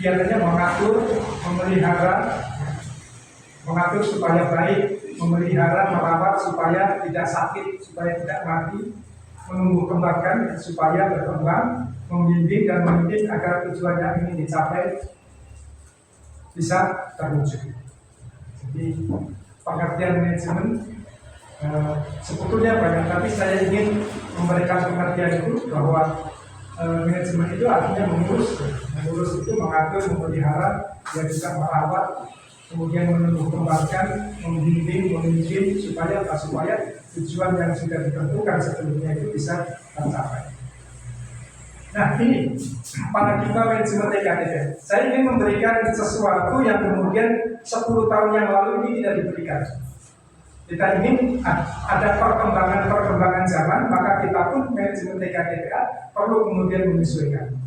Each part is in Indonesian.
Biasanya mengatur supaya baik, memelihara, merawat supaya tidak sakit, supaya tidak mati, menumbuh kembangkan supaya berkembang, membimbing dan memimpin agar tujuan yang ingin dicapai bisa terwujud. Jadi pengertian manajemen sebetulnya banyak, tapi saya ingin memberikan pengertian itu bahwa manajemen itu artinya mengurus itu mengatur, memelihara, dan juga merawat, kemudian menumbuh kembangkan, membimbing, memimpin supaya tujuan yang sudah ditentukan sebelumnya itu bisa tercapai. Nah ini paradigma manajemen TKTP. Saya ingin memberikan sesuatu yang kemudian 10 tahun yang lalu ini tidak diberikan. Kita ingin ada perkembangan zaman, maka kita pun manajemen TKTPA perlu kemudian menyesuaikan.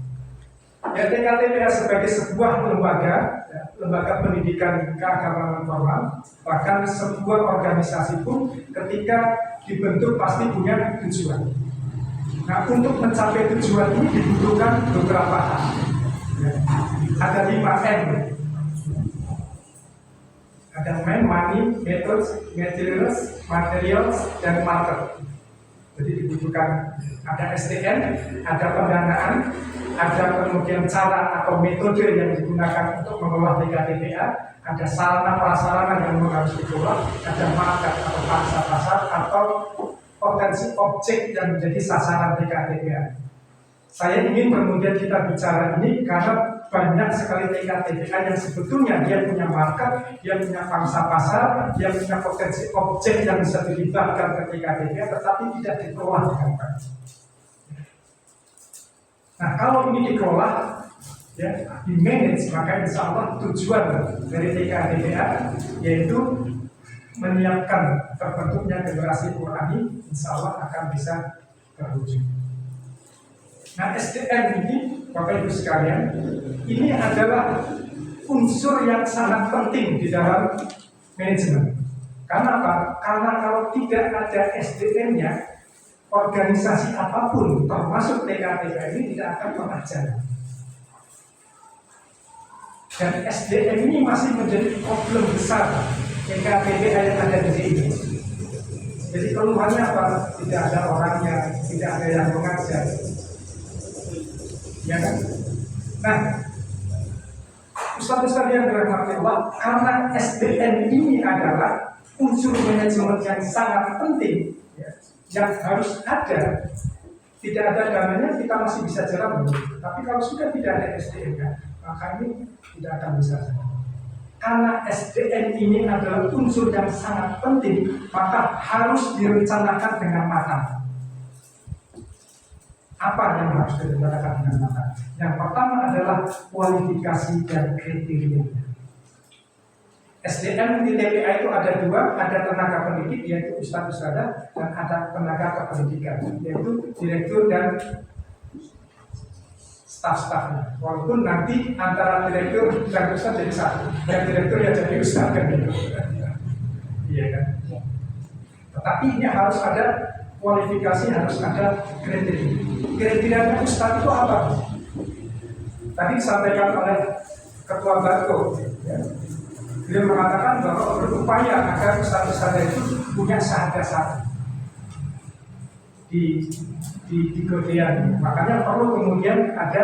Ya, TKTPA sebagai sebuah lembaga pendidikan keagamaan formal, bahkan sebuah organisasi pun ketika dibentuk pasti punya tujuan. Nah, untuk mencapai tujuan ini dibutuhkan beberapa hal. Ya, ada 5M. Ada money, methods, materials, dan market. Jadi dibutuhkan ada SDM, ada pendanaan, ada kemudian cara atau metode yang digunakan untuk mengelola TKTPA, ada sarana prasarana yang harus dikelola, ada market atau pangsa pasar atau potensi objek yang menjadi sasaran TKTPA. Saya ingin kemudian kita bicara ini karena banyak sekali TKTPA yang sebetulnya dia punya market, dia punya pangsa pasar, dia punya potensi objek yang bisa dilibatkan ke TKTPA, tetapi tidak dikelola dengan baik. Nah, kalau ini dikelola, ya, di-manage, maka insya Allah tujuan dari TKTPA yaitu menyiapkan terbentuknya generasi Qurani, insya Allah akan bisa terwujud. Nah, SDM ini, Bapak Ibu sekalian, ini adalah unsur yang sangat penting di dalam manajemen. Karena apa? Karena kalau tidak ada SDM-nya, organisasi apapun, termasuk TKTPA ini tidak akan pernah jalan. Dan SDM ini masih menjadi problem besar TKTPA yang ada di sini. Jadi keluhannya apa? Tidak ada orangnya, tidak ada yang mengajar. Ya kan? Nah, Ustaz-ustaz yang dirahmati Allah, karena SDM ini adalah unsur manajemen yang sangat penting, ya, yang harus ada. Tidak ada dananya kita masih bisa jalan, tapi kalau sudah tidak ada SDM, maka ini tidak akan bisa jalan. Karena SDM ini adalah unsur yang sangat penting, maka harus direncanakan dengan matang. Apa yang harus direncanakan dengan matang? Yang pertama adalah kualifikasi dan kriteria. SDM di TPA itu ada dua, ada tenaga pendidik yaitu ustadz-ustadzah, dan ada tenaga kependidikan yaitu direktur dan staf-stafnya. Walaupun nanti antara direktur dan ustadz jadi satu, dan direktur ya jadi ustadz kan gitu. Iya kan? Tetapi ini harus ada kualifikasi, harus ada kriteria. Kriterianya ustadz itu apa? Tadi disampaikan oleh Ketua Barko, ya. Beliau mengatakan bahwa berupaya agar ustadz-ustadz itu punya syahadat di Godean. Makanya perlu kemudian ada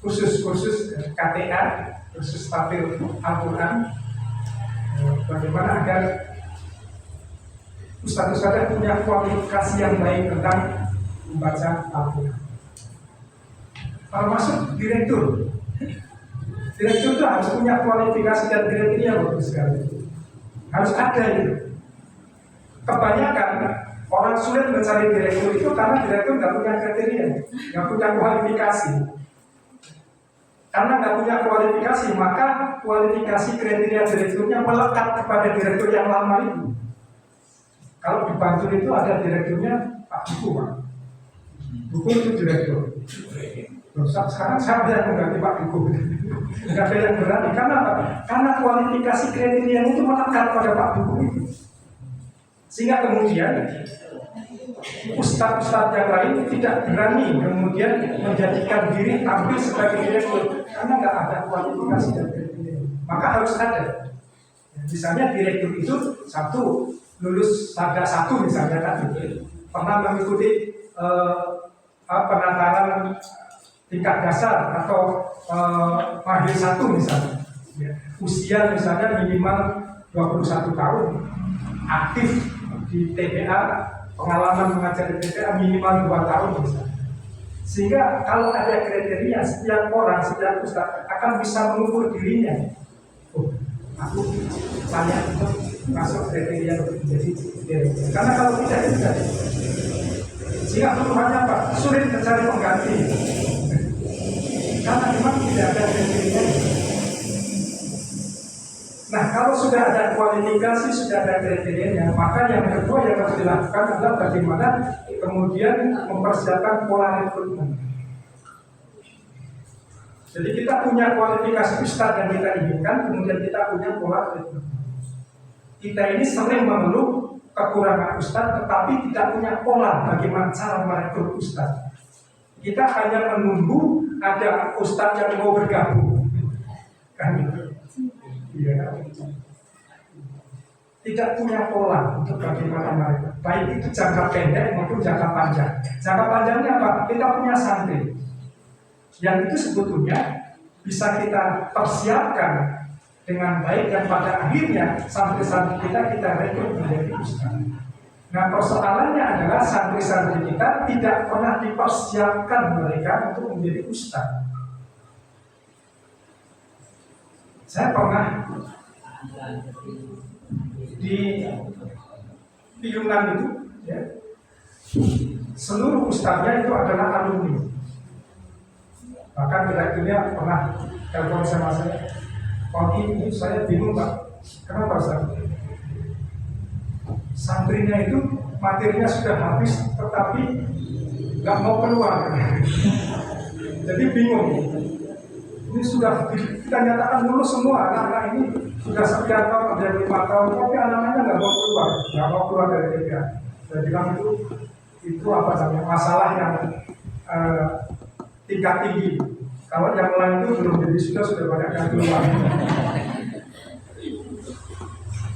kursus-kursus KTA, kursus tafsir Al-Quran, bagaimana agar ustadz-ustadz punya kualifikasi yang baik tentang membaca Al-Quran. Termasuk direktur. Direktur itu harus punya kualifikasi dan kriteria bagus sekali. Harus ada itu. Kebanyakan orang sulit mencari direktur itu karena direktur nggak punya kriteria, nggak punya kualifikasi. Karena nggak punya kualifikasi, maka kualifikasi kriteria direkturnya melekat kepada direktur yang lama itu. Kalau di Bantul itu ada direkturnya Pak Buku, Pak. Buku itu direktur. Sekarang siapa yang mengganti Pak Buku? Nggak ada yang berani. Karena apa? Karena kualifikasi kriteria itu melekat pada Pak Buku itu. Sehingga kemudian ustadz-ustadz yang lain tidak berani kemudian menjadikan diri tampil sebagai direktur karena nggak ada kualifikasi dan kriteria. Maka harus ada. Misalnya direktur itu satu lulus sarjana satu misalnya kan, pernah mengikuti penataran tingkat dasar atau mahir satu misalnya. Usia misalnya minimal 21 tahun, aktif di TPA, pengalaman mengajar di TPA minimal 2 tahun misalnya. Sehingga kalau ada kriteria, setiap orang, setiap ustadz akan bisa mengukur dirinya. Oh, aku layak untuk masuk kriteria untuk menjadi direktur. Karena kalau tidak. Sehingga keluhannya apa? Sulit mencari pengganti. Karena memang tidak ada kriteria. Nah, kalau sudah ada kualifikasi, sudah ada kriterianya, maka yang kedua yang harus dilakukan adalah bagaimana kemudian mempersiapkan pola rekrutmen. Jadi kita punya kualifikasi ustadz yang kita inginkan, kemudian kita punya pola rekrutmen. Kita ini sering mengeluh kekurangan ustadz, tetapi tidak punya pola bagaimana cara merekrut ustadz. Kita hanya menunggu ada ustadz yang mau bergabung, kan gitu. Ya. Tidak punya pola untuk bagaimana mereka, baik itu jangka pendek maupun jangka panjang. Jangka panjangnya apa? Kita punya santri yang itu sebetulnya bisa kita persiapkan dengan baik dan pada akhirnya santri-santri kita rekrut menjadi ustaz. Nah, persoalannya adalah santri-santri kita tidak pernah dipersiapkan mereka untuk menjadi ustaz. Saya pernah di Piungan itu, ya, seluruh ustaznya itu adalah alumni. Bahkan direkturnya pernah telepon sama saya, "Pak, ini saya bingung Pak, kenapa Ustaz? Santrinya itu materinya sudah habis, tetapi nggak mau keluar." Jadi bingung. Ini sudah kita nyatakan lulus semua, anak-anak ini sudah sekian tahun, ada 5 tahun, tapi anak-anaknya nggak mau keluar dari TPA. Saya bilang itu apa namanya, masalah yang tingkat tinggi. Kalau yang lain itu belum jadi sudah banyak yang keluar.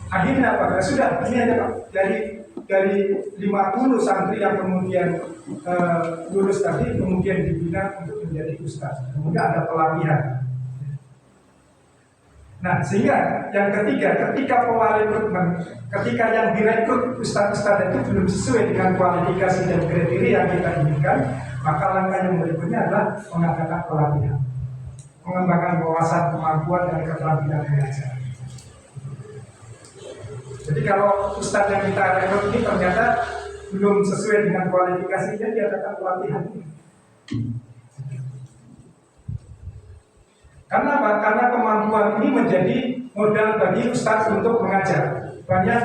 Akhirnya apa? Ya sudah, ini aja Pak. Dari 50 santri yang kemudian lulus tadi kemudian dibina untuk menjadi ustaz. Kemudian ada pelatihan. Nah, sehingga yang ketiga, ketika pola rekrutmen, ketika yang direkrut ustaz-ustaz itu belum sesuai dengan kualifikasi dan kriteria yang kita inginkan, maka langkah yang berikutnya adalah mengadakan pelatihan, mengembangkan wawasan, kemampuan dan keterampilan mengajar. Jadi kalau ustaz yang kita rekrut ini ternyata belum sesuai dengan kualifikasinya, diadakan pelatihan. Karena apa? Karena kemampuan ini menjadi modal bagi ustaz untuk mengajar. Banyak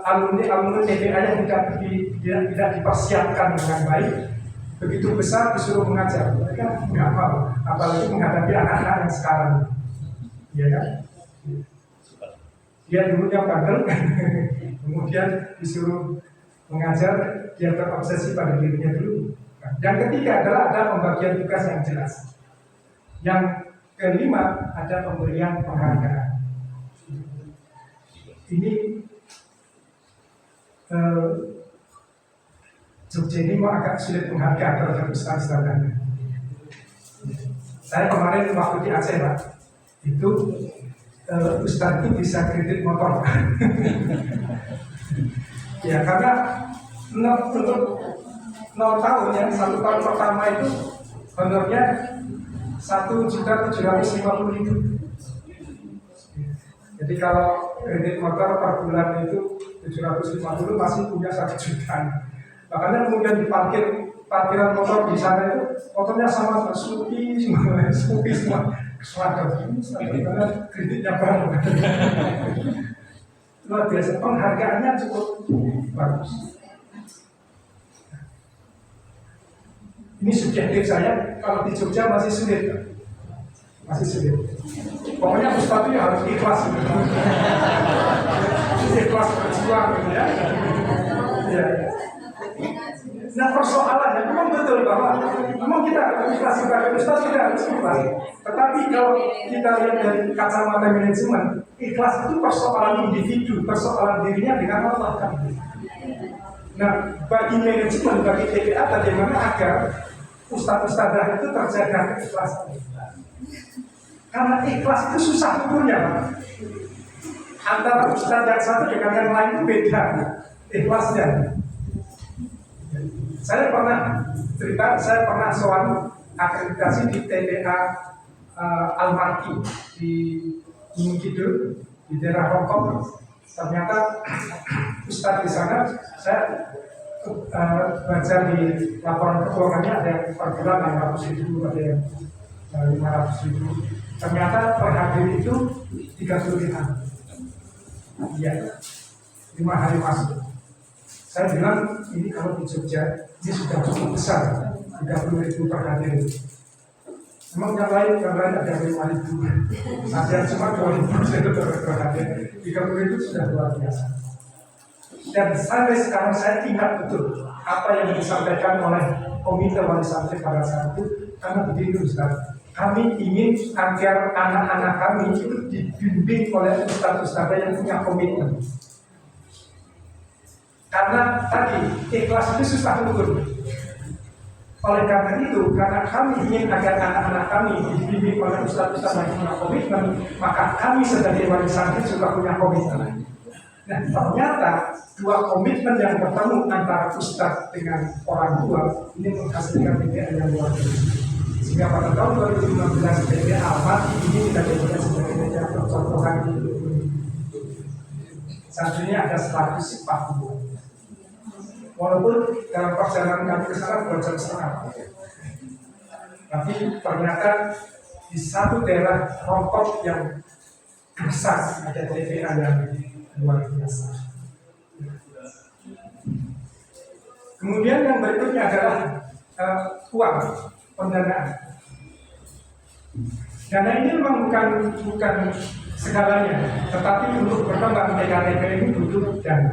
alumni TPA yang tidak dipersiapkan dengan baik, begitu besar disuruh mengajar, mereka nggak mau, apalagi menghadapi anak-anak yang sekarang, ya kan? Dia dulunya bandel, kemudian disuruh mengajar, dia terobsesi pada dirinya dulu. Yang ketiga adalah ada pembagian tugas yang jelas. Yang kelima ada pemberian penghargaan. Ini Jogja ini agak sulit penghargaan terhadap ustaz-ustaz. Saya kemarin waktu di Aceh Pak, itu ustaz itu bisa kredit motor. Ya karena untuk 0 tahun ya, 1 tahun pertama itu honornya 1.750.000. Jadi kalau kredit motor per bulan itu 750 masih punya 1 juta. Makanya kemudian di parkiran motor di sana itu motornya sama Scoopy semua keseragam karena kreditnya baru. Luar biasa, penghargaannya cukup bagus. Ini subjektif saya, kalau di Jogja masih sulit. Pokoknya ustadz itu harus ikhlas gitu. Ikhlas berjuang gitu ya. Ya. Nah persoalannya memang betul bahwa memang kita ikhlas sebagai ustadz kita harus ikhlas. Tetapi kalau kita lihat dari kacamata manajemen, ikhlas itu persoalan individu, persoalan dirinya dengan Allah kan. Nah bagi manajemen, bagi TPA bagaimana agar ustadz-ustadzah itu terjaga keikhlasan. Karena ikhlas itu susah ukurnya, Pak. Antara ustadz yang satu dengan yang lain itu beda ikhlasnya. Saya pernah soal akreditasi di TPA Al-Marki di Gunung Kidul di daerah Hongkong. Ternyata ustadz di sana, saya baca di laporan keuangannya ada yang per bulan 600.000, ada yang 500.000. Ternyata per hari itu 30 hari. Iya, 5 hari masuk. Saya bilang ini kalau di Jogja ini sudah cukup besar, 30.000 per hari. Memang yang lain ada 5.000. Saya cuma 2.000 per hari. 30.000 sudah luar biasa. Dan sampai sekarang saya ingat betul apa yang disampaikan oleh Komite Wali Santri pada saat itu. Karena begitu Ustaz, kami ingin agar anak-anak kami itu dibimbing oleh ustaz-ustaz yang punya komitmen. Karena tadi ikhlas itu susah ukur. Oleh karena itu, karena kami ingin agar anak-anak kami dibimbing oleh ustaz-ustaz yang punya komitmen, maka kami sebagai wali santri juga punya komitmen. Nah, ternyata dua komitmen yang bertemu antara ustaz dengan orang tua ini menghasilkan TPA yang luar biasa. Sehingga pada tahun 2015 TPA Al-Marki ini kita jadikan sebagai TPA percontohan di santrinya ada 140. Walaupun dalam perjalanan kami ke sana 2 jam setengah, tapi ternyata di satu daerah Hongkong yang besar ada TPA yang luar biasa. Kemudian yang berikutnya adalah uang pendanaan. Dana ini memang bukan segalanya, tetapi untuk berkembang TKTP ini butuh dana.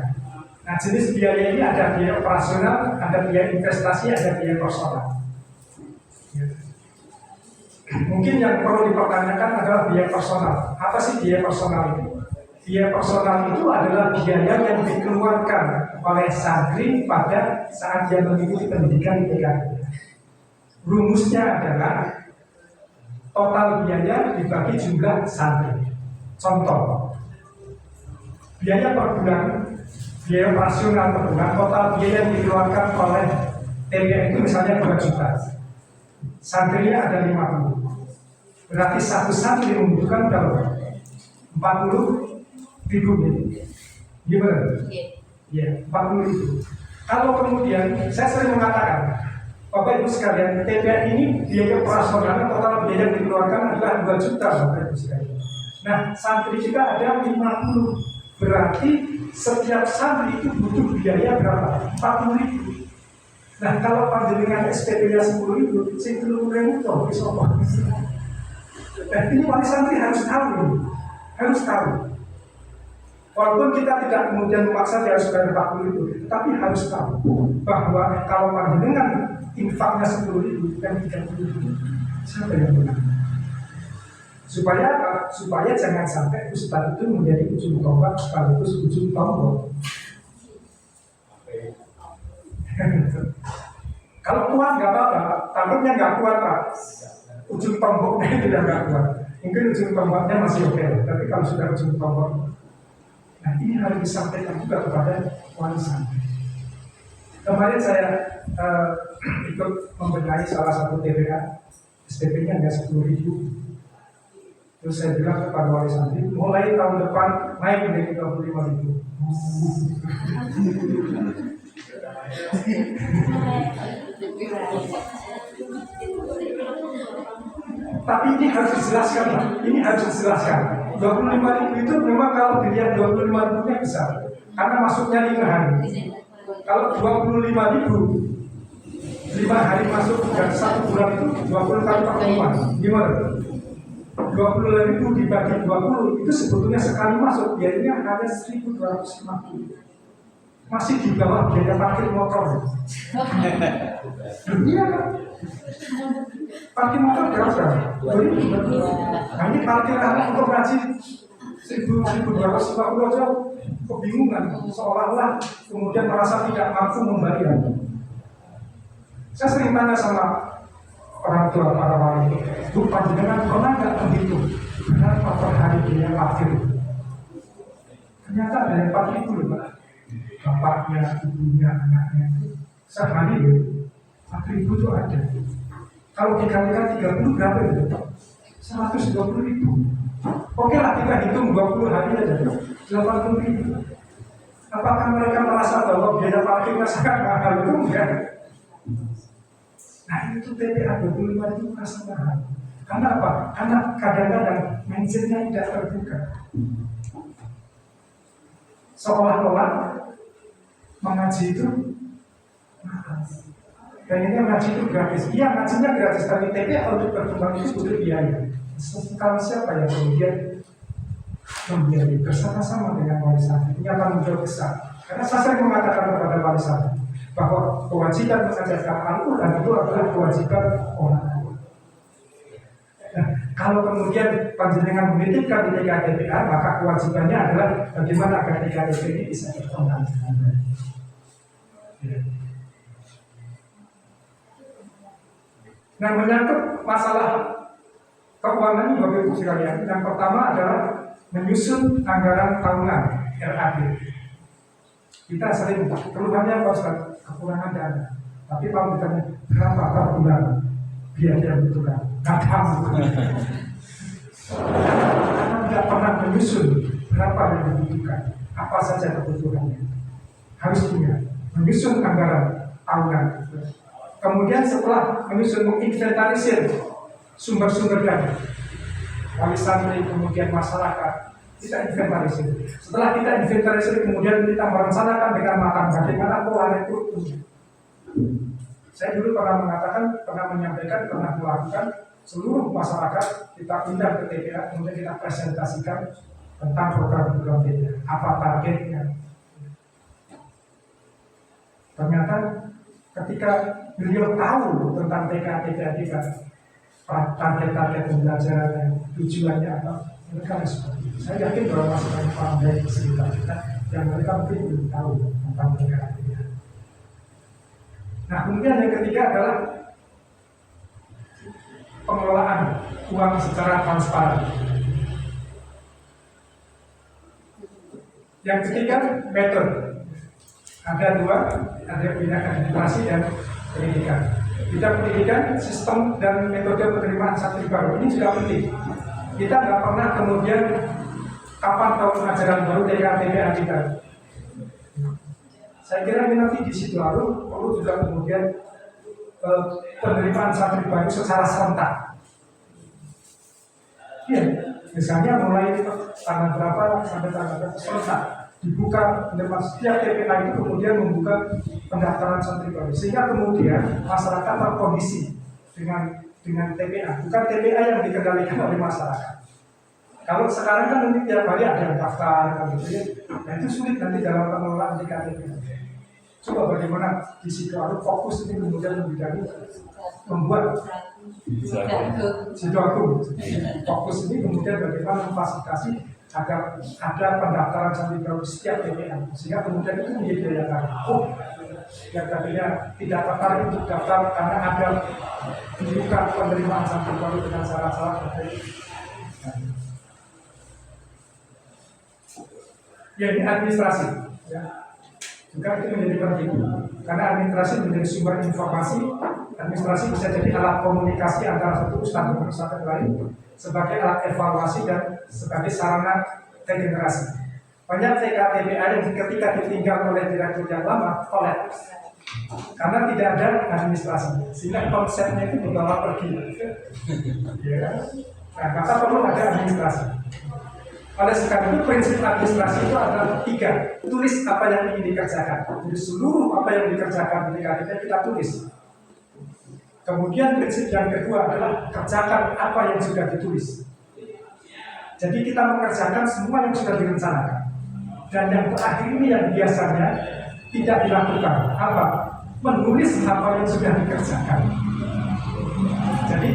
Nah, jenis biaya ini ada biaya operasional, ada biaya investasi, ada biaya personal. Mungkin yang perlu dipertanyakan adalah biaya personal. Apa sih biaya personal itu? Biaya personal itu adalah biaya yang dikeluarkan oleh santri pada saat dia mengikuti pendidikan di TKTP. Rumusnya adalah total biaya dibagi jumlah santri. Contoh, biaya per bulan, biaya operasional per bulan, total biaya yang dikeluarkan oleh TPA itu misalnya 2 juta. Santrinya ada 50. Berarti satu santri membutuhkan berapa? 40.000. Gimana? Iya, 40.000. Kalau kemudian saya sering mengatakan, Bapak Ibu sekalian, TPA ini biaya operasionalnya total biaya yang dikeluarkan adalah 2 juta, Bapak Ibu sekalian. Nah, santri kita ada 50. Berarti setiap santri itu butuh biaya berapa? 40.000. Nah, kalau panjenengan SPP-nya 10.000, 30.000 toh bisa apa? Dan ini wali santri harus tahu, harus tahu. Walaupun kita tidak kemudian memaksa dia harus bayar 40.000, tapi harus tahu bahwa kalau panjenengan infaknya 10.000 dan 30.000, siapa yang benar? Supaya apa? Supaya jangan sampai ustaz itu menjadi ujung tombak sekaligus ujung tombol. Kalau kuat nggak apa-apa, takutnya nggak kuat Pak. Ujung tombaknya tidak nggak kuat. Mungkin ujung tombaknya masih oke, tapi kalau sudah ujung tombak, nah ini harus disampaikan juga kepada wali santri. Kemarin saya ikut membenahi salah satu TPA, SPP-nya hanya 10.000. Terus saya bilang kepada wali santri, mulai tahun depan naik menjadi 25.000. Tapi ini harus dijelaskan, ini harus dijelaskan. 25.000 itu memang kalau dilihat 25.000-nya besar, karena masuknya 5 hari. Kalau 25.000, 5 hari masuk dan 1 bulan itu 20 kali pertemuan, gimana? 20.000 dibagi 20 itu sebetulnya sekali masuk biayanya hanya 1.250. Masih di bawah biaya parkir motor. Iya kan? Parkir motor berapa? 2.000. Nah ini parkir anak untuk ngaji 1.250 aja kebingungan, seolah-olah kemudian merasa tidak mampu membayar. Saya sering tanya sama orang tua para wali, Bu panjenengan pernah nggak menghitung berapa per hari biaya parkir? Ternyata ada yang 4.000 loh Pak. Bapaknya, ibunya, anaknya sehari loh 4.000 itu ada. Kalau dikalikan 30 berapa itu? 120.000. Oke lah kita hitung 20 hari aja 80.000. Apakah mereka merasa bahwa biaya parkirnya sangat mahal? Itu enggak. Nah itu TPA 25 itu merasa mahal. Karena apa? Karena kadang-kadang mindsetnya tidak terbuka. Seolah-olah mengaji itu mahal. Dan ini ngaji itu gratis. Iya ngajinya gratis, tapi TPA untuk berkembang itu butuh biaya. Kalau siapa yang kemudian membiayai bersama-sama dengan wali santri, ini akan muncul besar. Karena saya sering mengatakan kepada wali santri bahwa kewajiban mengajarkan Al-Quran itu adalah kewajiban orang tua. Nah, kalau kemudian panjenengan menitipkan di TPA, maka kewajibannya adalah bagaimana agar TPA ini bisa berkembang. Nah, menyangkut masalah keuangan ini Bapak Ibu sekalian, yang pertama adalah menyusun anggaran tahunan RAD. Kita sering keluhannya Pak Ustaz, kekurangan dana. Tapi kalau ditanya berapa per bulan biaya yang dibutuhkan, nggak tahu. Karena tidak pernah menyusun berapa yang dibutuhkan, apa saja kebutuhannya. Harus punya menyusun anggaran tahunan. Kemudian setelah menyusun menginventarisir sumber-sumber dana, wali santri kemudian masyarakat, kita inventarisir. Setelah kita inventarisir, kemudian kita merencanakan dengan matang bagaimana pola rekrutmennya. Saya dulu pernah mengatakan, pernah menyampaikan, pernah melakukan seluruh masyarakat kita undang ke TPA, kemudian kita presentasikan tentang program-program TPA, apa targetnya. Ternyata ketika beliau tahu tentang TPA kita, target-target pembelajaran, tujuannya apa, mereka respon. Saya yakin bahwa masih banyak orang baik di sekitar kita yang mereka mungkin belum tahu tentang TPA. Nah, kemudian yang ketiga adalah pengelolaan uang secara transparan. Yang ketiga, metode. Ada dua, ada bidang administrasi dan pendidikan. Bidang pendidikan, sistem dan metode penerimaan santri baru ini juga penting. Kita nggak pernah kemudian kapan tahun ajaran baru TPA kita. Saya kira ini nanti di situ lalu perlu juga kemudian penerimaan santri baru secara serentak. Iya, misalnya mulai tanggal berapa sampai tanggal berapa serentak dibuka penerimaan setiap TPA itu kemudian membuka pendaftaran santri baru sehingga kemudian masyarakat terkondisi dengan TPA, bukan TPA yang dikendalikan oleh masyarakat. Kalau sekarang kan nanti tiap hari ada yang daftar kan gitu ya, nah itu sulit nanti dalam pengelolaan di KTP. Coba bagaimana di situ harus fokus ini kemudian membidangi membuat situ aku fokus ini kemudian bagaimana memfasilitasi agar ada pendaftaran santri baru setiap TPA sehingga kemudian itu menjadi daya tarik. Oh, yang tadinya tidak tertarik untuk daftar karena ada dibuka penerimaan santri baru dengan syarat-syarat tertentu. Ya, ini administrasi. Ya. Juga itu menjadi penting karena administrasi menjadi sumber informasi. Administrasi bisa jadi alat komunikasi antara satu ustadz dengan ustadz lain, sebagai alat evaluasi dan sebagai sarana regenerasi. Banyak TPA yang ketika ditinggal oleh direktur yang lama kolaps karena tidak ada administrasi, sehingga konsepnya itu dibawa pergi. Ya. Nah, maka perlu ada administrasi. Oleh sebab itu prinsip administrasi itu adalah 3. Tulis apa yang ingin dikerjakan. Jadi seluruh apa yang dikerjakan kita tulis. Kemudian prinsip yang kedua adalah kerjakan apa yang sudah ditulis. Jadi kita mengerjakan semua yang sudah direncanakan. Dan yang terakhir ini yang biasanya tidak dilakukan. Apa? Menulis apa yang sudah dikerjakan. Jadi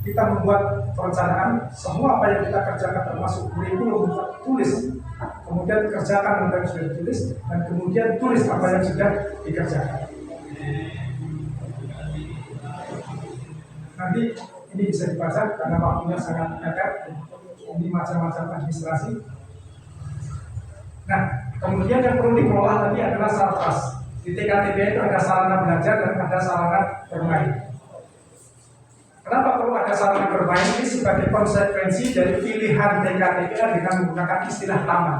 kita membuat perencanaan semua apa yang kita kerjakan termasuk kurikulum tulis, kemudian kerjakan apa yang sudah ditulis, dan kemudian tulis apa yang sudah dikerjakan. Nanti ini bisa dibaca karena waktunya sangat mepet. Ini macam-macam administrasi. Nah, kemudian yang perlu dikelola tadi adalah sarkas. Di TKTP itu ada sarana belajar dan ada sarana bermain. Kenapa perlu ada sarana bermain? Ini sebagai konsekuensi dari pilihan TKTPA dengan menggunakan istilah taman.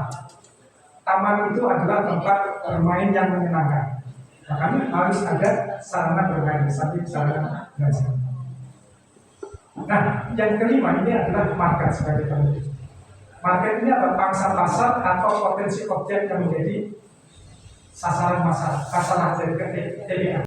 Taman itu adalah tempat bermain yang menyenangkan. Makanya harus ada sarana bermain, sampai sarana belajar. Nah, yang kelima ini adalah market sebagai penentu. Market ini adalah pangsa pasar atau potensi objek yang menjadi sasaran masalah dari TPA.